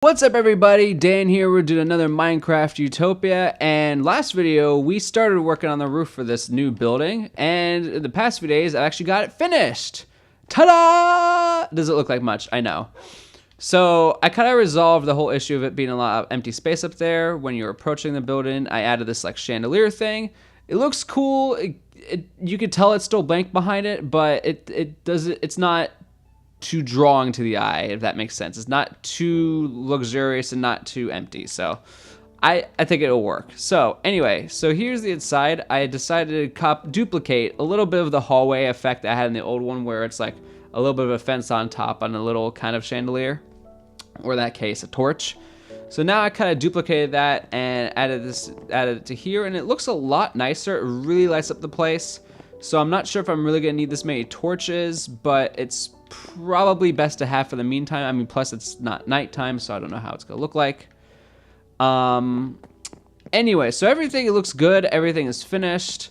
What's up everybody, Dan here. We're doing another Minecraft Utopia, and last video we started working on the roof for this new building, and in the past few days I actually got it finished. Ta-da! Does it look like much? I know. So I kind of resolved the whole issue of it being a lot of empty space up there when you're approaching the building. I added this like chandelier thing. It looks cool. You could tell it's still blank behind it, but it's not too drawing to the eye, if that makes sense. It's not too luxurious and not too empty, so I think it'll work. So anyway, so here's the inside. I decided to duplicate a little bit of the hallway effect I had in the old one, where it's like a little bit of a fence on top on a little kind of chandelier, or in that case a torch. So now I kind of duplicated that and added it to here, and it looks a lot nicer. It really lights up the place. So I'm not sure if I'm really gonna need this many torches, but it's probably best to have for the meantime. I mean, plus it's not nighttime, so I don't know how it's gonna look like. Anyway, so everything looks good. Everything is finished.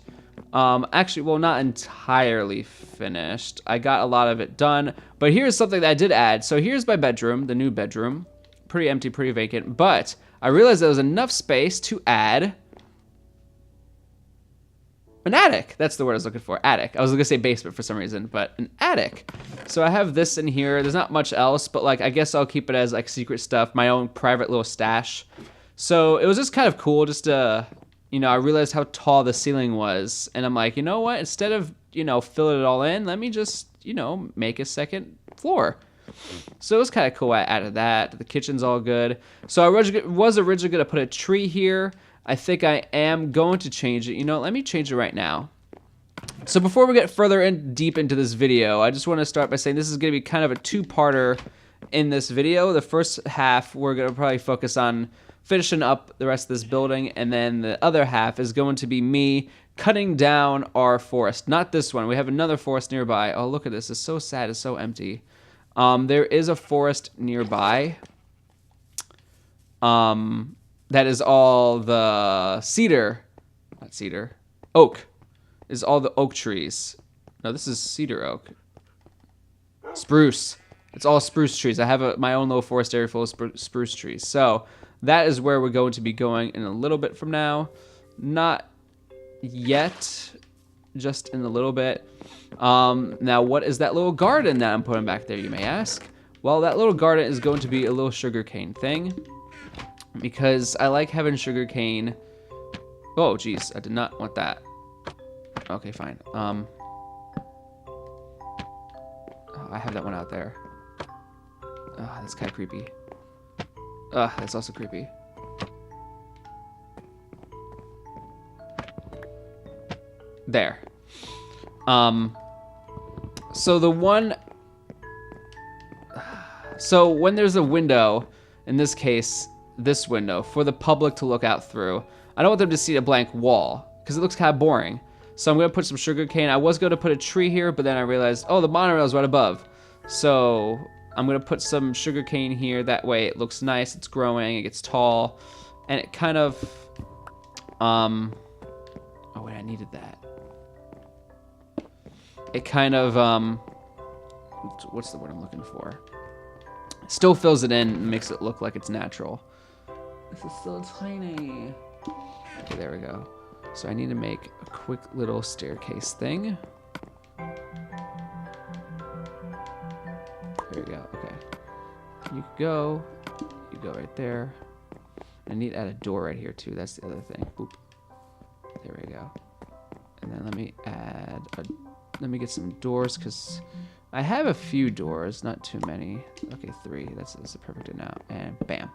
Actually, well, not entirely finished. I got a lot of it done, but here's something that I did add. So here's my bedroom, the new bedroom. Pretty empty, pretty vacant, but I realized there was enough space to add an attic. That's the word I was looking for. Attic. I was gonna say basement for some reason, but an attic. So I have this in here. There's not much else, but like I guess I'll keep it as like secret stuff, my own private little stash. So it was just kind of cool just to, I realized how tall the ceiling was, and I'm like, you know what? Instead of, filling it all in, let me just, make a second floor. So it was kind of cool. I added that. The kitchen's all good. So I was originally gonna put a tree here. I think I am going to change it. Let me change it right now. So before we get further deep into this video, I just want to start by saying this is going to be kind of a two-parter in this video. The first half, we're going to probably focus on finishing up the rest of this building, and then the other half is going to be me cutting down our forest. Not this one. We have another forest nearby. Oh, look at this. It's so sad. It's so empty. There is a forest nearby. That is all the oak. Is all the oak trees. No, this is cedar oak. Spruce. It's all spruce trees. I have my own little forest area full of spruce trees. So that is where we're going to be going in a little bit from now. Not yet, just in a little bit. Now, what is that little garden that I'm putting back there, you may ask? Well, that little garden is going to be a little sugarcane thing, because I like having sugarcane. Oh, geez, I did not want that. Okay, fine. Oh, I have that one out there. Oh, that's kind of creepy. That's also creepy. There. So when there's a window, in this case, this window, for the public to look out through, I don't want them to see a blank wall, because it looks kind of boring. So I'm going to put some sugar cane. I was going to put a tree here, but then I realized, oh, the monorail is right above. So I'm going to put some sugar cane here. That way it looks nice. It's growing. It gets tall. And it kind of... oh, wait, I needed that. It kind of... what's the word I'm looking for? Still fills it in and makes it look like it's natural. This is so tiny. Okay, there we go. So I need to make a quick little staircase thing. There we go, okay. You go right there. I need to add a door right here too, that's the other thing. Boop. There we go. And then let me get some doors, because I have a few doors, not too many. Okay, 3, that's a perfect amount, and bam.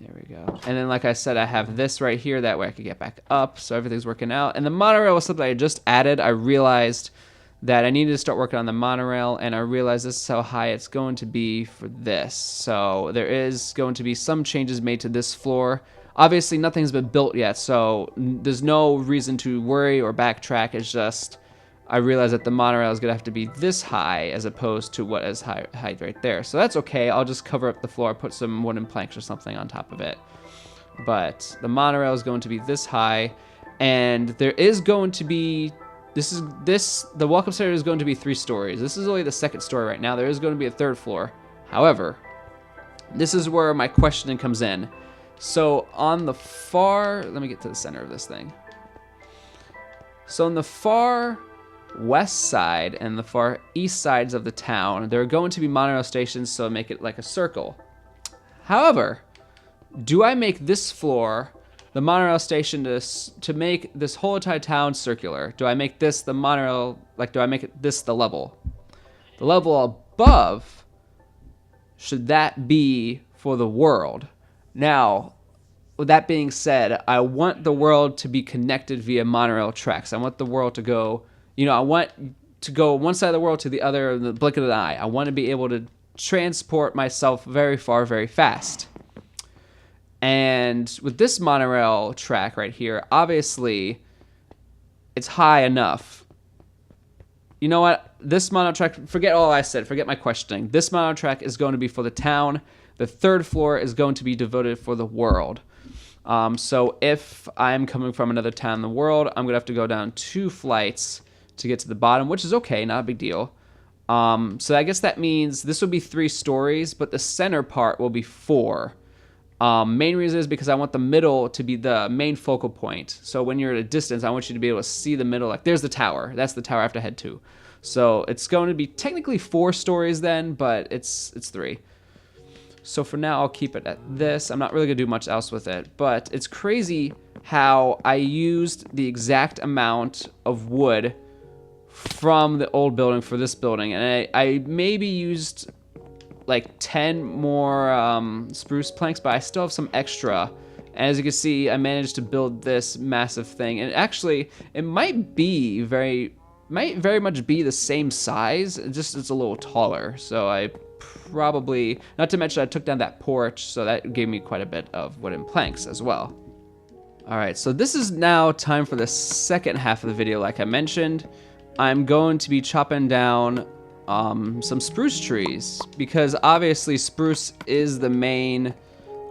There we go. And then, like I said, I have this right here. That way I can get back up. So everything's working out. And the monorail was something I just added. I realized that I needed to start working on the monorail. And I realized this is how high it's going to be for this. So there is going to be some changes made to this floor. Obviously, nothing's been built yet. So there's no reason to worry or backtrack. It's just... I realized that the monorail is going to have to be this high as opposed to what is height right there. So that's okay. I'll just cover up the floor, put some wooden planks or something on top of it. But the monorail is going to be this high, and there is going to be the welcome center is going to be 3 stories. This is only the 2nd story right now. There is going to be a 3rd floor. However, this is where my questioning comes in. So on the far, let me get to the center of this thing. So on the far west side and the far east sides of the town, there are going to be monorail stations, so make it like a circle. However, do I make this floor the monorail station to make this whole entire town circular? Do I make this the monorail, like do I make this the level? The level above, should that be for the world? Now, with that being said, I want the world to be connected via monorail tracks. I want the world to go, you know, I want to go one side of the world to the other in the blink of an eye. I want to be able to transport myself very far, very fast. And with this monorail track right here, obviously, it's high enough. You know what? This monorail track, forget all I said, forget my questioning. This monorail track is going to be for the town. The third floor is going to be devoted for the world. So if I'm coming from another town in the world, I'm going to have to go down 2 flights to get to the bottom, which is okay, not a big deal. So I guess that means this will be 3 stories, but the center part will be 4. Main reason is because I want the middle to be the main focal point. So when you're at a distance, I want you to be able to see the middle. Like there's the tower. That's the tower I have to head to. So it's going to be technically 4 stories then, but it's 3. So for now, I'll keep it at this. I'm not really gonna do much else with it, but it's crazy how I used the exact amount of wood from the old building for this building. And I maybe used like 10 more spruce planks, but I still have some extra. And as you can see, I managed to build this massive thing. And actually, it might very much be the same size, just it's a little taller. So I probably, not to mention I took down that porch, so that gave me quite a bit of wooden planks as well. All right, so this is now time for the second half of the video. Like I mentioned, I'm going to be chopping down some spruce trees, because obviously spruce is the main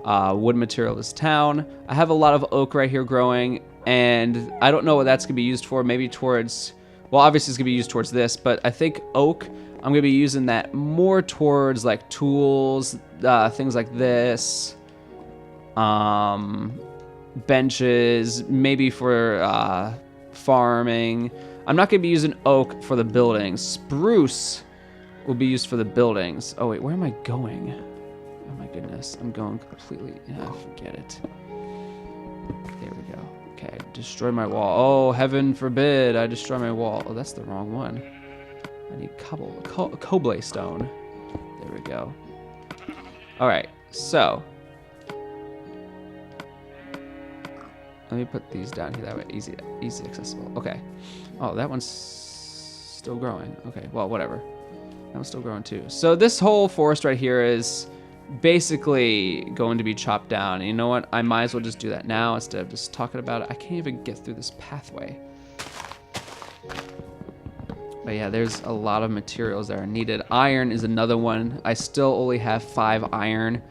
wood material of this town. I have a lot of oak right here growing, and I don't know what that's gonna be used for. Maybe towards, well, obviously it's gonna be used towards this, but I think oak, I'm gonna be using that more towards like tools, things like this, benches, maybe for farming. I'm not gonna be using oak for the buildings. Spruce will be used for the buildings. Oh wait, where am I going? Oh my goodness, I'm going completely, forget it. There we go. Okay, destroy my wall. Oh, heaven forbid I destroy my wall. Oh, that's the wrong one. I need cobble stone. There we go. All right, so let me put these down here. That way, easy accessible. Okay. Oh, that one's still growing. Okay, well, whatever. That one's still growing too. So this whole forest right here is basically going to be chopped down. And you know what? I might as well just do that now instead of just talking about it. I can't even get through this pathway. But yeah, there's a lot of materials that are needed. Iron is another one. I still only have 5 iron.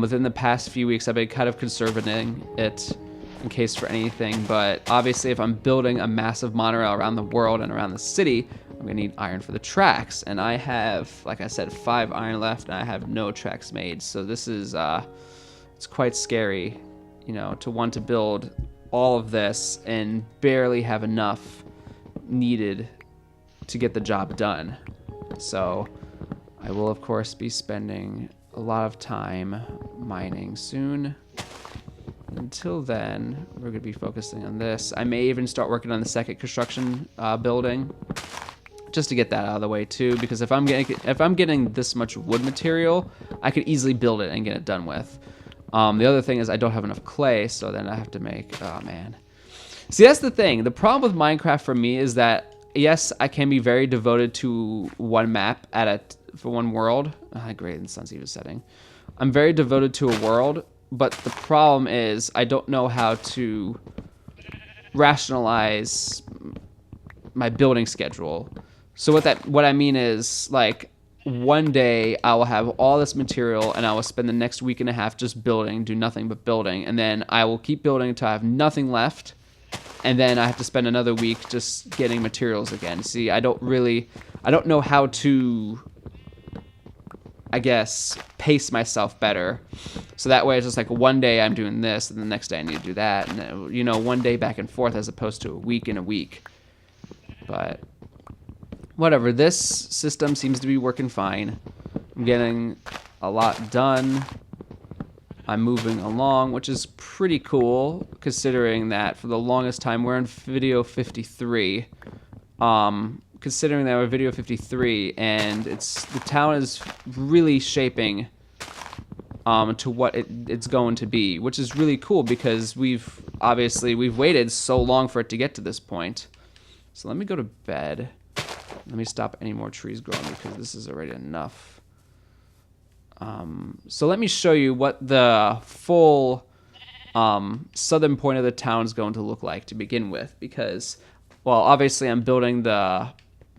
Within the past few weeks, I've been kind of conserving it in case for anything. But obviously, if I'm building a massive monorail around the world and around the city, I'm gonna need iron for the tracks. And I have, like I said, 5 iron left, and I have no tracks made. So this is, it's quite scary, you know, to want to build all of this and barely have enough needed to get the job done. So I will of course be spending a lot of time mining soon. Until then, we're gonna be focusing on this. I may even start working on the second construction building, just to get that out of the way too, because if I'm getting this much wood material, I could easily build it and get it done with. The other thing is I don't have enough clay, so then I have to make, oh man. See, that's the thing. The problem with Minecraft for me is that yes, I can be very devoted to one map for one world. Great, the sun's even setting. I'm very devoted to a world, but the problem is I don't know how to rationalize my building schedule. So what I mean is, like, one day I will have all this material and I will spend the next week and a half just building, do nothing but building, and then I will keep building until I have nothing left. And then I have to spend another week just getting materials again. See, I don't know how to I guess, pace myself better. So that way it's just like one day I'm doing this and the next day I need to do that. And then, you know, one day back and forth as opposed to a week and a week. But whatever, this system seems to be working fine. I'm getting a lot done. I'm moving along, which is pretty cool considering that for the longest time we're in video 53. Considering that we're video 53 and the town is really shaping to what it's going to be, which is really cool because we've waited so long for it to get to this point. So let me go to bed. Let me stop any more trees growing because this is already enough. So let me show you what the full southern point of the town is going to look like to begin with, because, well, obviously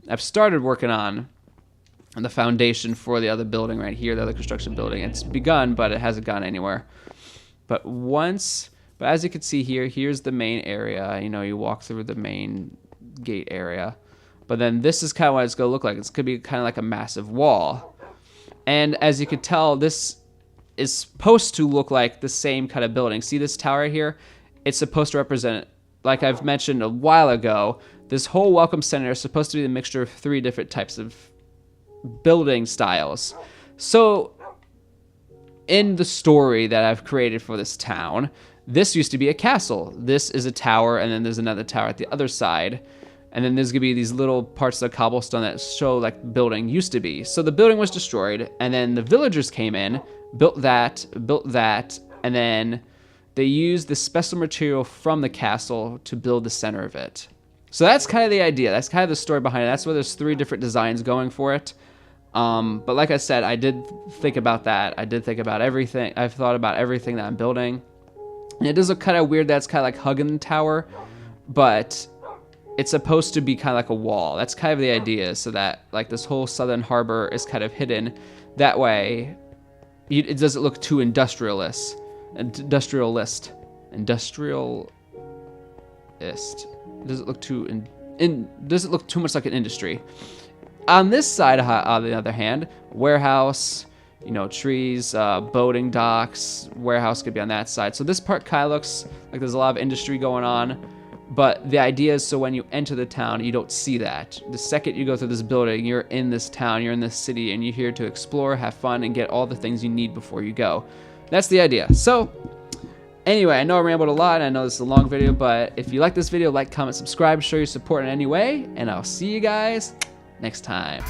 I've started working on the foundation for the other building right here, the other construction building. It's begun, but it hasn't gone anywhere. But as you can see here, here's the main area. You know, you walk through the main gate area. But then this is kind of what it's going to look like. It's going to be kind of like a massive wall. And as you can tell, this is supposed to look like the same kind of building. See this tower right here? It's supposed to represent, like I've mentioned a while ago, this whole Welcome Center is supposed to be the mixture of 3 different types of building styles. So in the story that I've created for this town, this used to be a castle. This is a tower, and then there's another tower at the other side. And then there's gonna be these little parts of the cobblestone that show like the building used to be. So the building was destroyed, and then the villagers came in, built that, and then they used the special material from the castle to build the center of it. So that's kind of the idea. That's kind of the story behind it. That's why there's 3 different designs going for it. But like I said, I did think about that. I did think about everything. I've thought about everything that I'm building. And it does look kind of weird that's kind of like hugging the tower, but it's supposed to be kind of like a wall. That's kind of the idea, so that like this whole southern harbor is kind of hidden. That way, it doesn't look too industrialist. It doesn't look too much like an industry. On this side, on the other hand, warehouse, you know, trees, boating docks, warehouse could be on that side. So this part kind of looks like there's a lot of industry going on. But the idea is so when you enter the town, you don't see that. The second you go through this building, you're in this town, you're in this city, and you're here to explore, have fun, and get all the things you need before you go. That's the idea. So anyway, I know I rambled a lot, and I know this is a long video, but if you like this video, like, comment, subscribe, show your support in any way, and I'll see you guys next time.